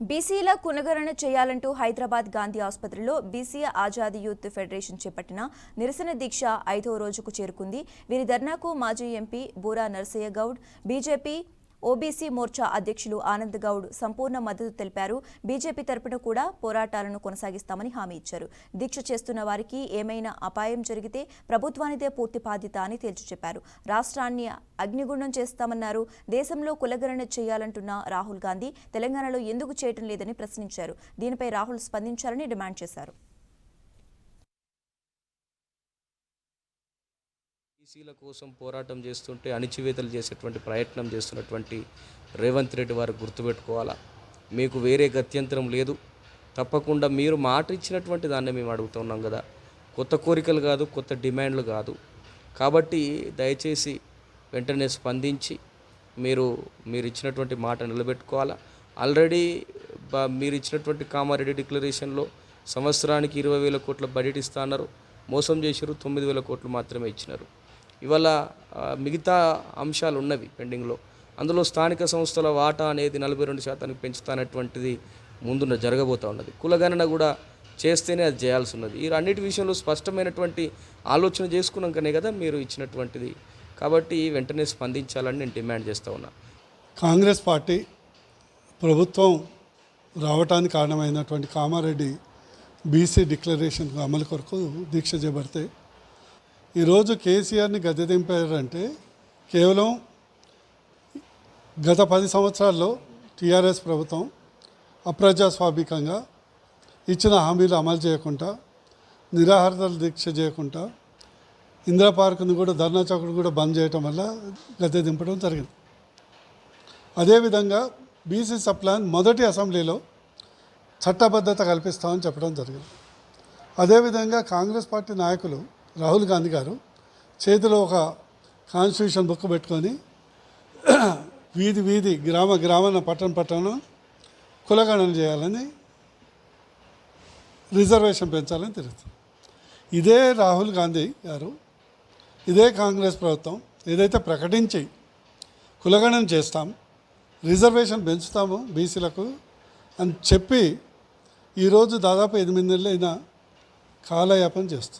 బీసీల కునగణన చేయాలంటూ హైదరాబాద్ గాంధీ ఆసుపత్రిలో బీసీ ఆజాదీ యూత్ ఫెడరేషన్ చేపట్టిన నిరసన దీక్ష 5వ రోజుకు చేరుకుంది. వీరి ధర్నాకు మాజీ MP Boora Narasaiah Goud, BJP OBC Morcha అధ్యక్షులు ఆనంద్ గౌడ్ సంపూర్ణ మద్దతు తెలిపారు. బీజేపీ తరపున కూడా పోరాటాలను కొనసాగిస్తామని హామీ ఇచ్చారు. దీక్ష చేస్తున్న వారికి ఏమైనా అపాయం జరిగితే ప్రభుత్వానిదే పూర్తి బాధ్యత అని తేల్చి చెప్పారు. రాష్ట్రాన్ని అగ్నిగుండం చేస్తామన్నారు. దేశంలో కులగణన చేయాలంటున్న రాహుల్ గాంధీ తెలంగాణలో ఎందుకు చేయటం లేదని ప్రశ్నించారు. దీనిపై రాహుల్ స్పందించాలని డిమాండ్ చేశారు. బీసీల కోసం పోరాటం చేస్తుంటే అణిచివేతలు చేసేటువంటి ప్రయత్నం చేస్తున్నటువంటి రేవంత్ రెడ్డి వారు గుర్తుపెట్టుకోవాలా. మీకు వేరే గత్యంతరం లేదు. తప్పకుండా మీరు మాట ఇచ్చినటువంటి దాన్ని మేము అడుగుతున్నాం కదా. కొత్త కోరికలు కాదు, కొత్త డిమాండ్లు కాదు. కాబట్టి దయచేసి వెంటనే స్పందించి మీరు ఇచ్చినటువంటి మాట నిలబెట్టుకోవాలా. ఆల్రెడీ మీరు ఇచ్చినటువంటి కామారెడ్డి డిక్లరేషన్లో సంవత్సరానికి 20,000 కోట్ల బడ్జెట్ ఇస్తా అన్నారు. మోసం చేశారు. 9,000 కోట్లు మాత్రమే ఇచ్చినారు. ఇవాళ మిగతా అంశాలు ఉన్నవి పెండింగ్లో. అందులో స్థానిక సంస్థల వాటా అనేది 42% పెంచుతానటువంటిది ముందున్న జరగబోతూ ఉన్నది. కులగణన కూడా చేస్తేనే అది చేయాల్సి ఉన్నది. ఈ అన్నిటి విషయంలో స్పష్టమైనటువంటి ఆలోచన చేసుకున్నాకనే కదా మీరు ఇచ్చినటువంటిది. కాబట్టి వెంటనే స్పందించాలని నేను డిమాండ్ చేస్తూ ఉన్నా. కాంగ్రెస్ పార్టీ ప్రభుత్వం రావటానికి కారణమైనటువంటి కామారెడ్డి బీసీ డిక్లరేషన్ అమలు కొరకు దీక్ష చేపడితే ఈరోజు కేసీఆర్ని గద్దె దింపారంటే కేవలం గత 10 సంవత్సరాల్లో టీఆర్ఎస్ ప్రభుత్వం అప్రజాస్వామికంగా ఇచ్చిన హామీలు అమలు చేయకుండా, నిరాహార దీక్ష చేయకుండా, ఇందిరా పార్కును కూడా ధర్నా చౌక్ను కూడా బంద్ చేయటం వల్ల గద్దె దింపడం జరిగింది. అదేవిధంగా బీసీ సప్లాన్ మొదటి అసెంబ్లీలో చట్టబద్ధత కల్పిస్తామని చెప్పడం జరిగింది. అదేవిధంగా కాంగ్రెస్ పార్టీ నాయకులు రాహుల్ గాంధీ గారు చేతిలో ఒక కాన్స్టిట్యూషన్ బుక్ పెట్టుకొని వీధి వీధి గ్రామాన పట్టణ కులగణన చేయాలని, రిజర్వేషన్ పెంచాలని తిరుగుతుంది. ఇదే రాహుల్ గాంధీ గారు, ఇదే కాంగ్రెస్ ప్రభుత్వం ఏదైతే ప్రకటించి కులగణన చేస్తాం, రిజర్వేషన్ పెంచుతాము బీసీలకు అని చెప్పి ఈరోజు దాదాపు 8 నెలలైనా కాలయాపన చేస్తుంది.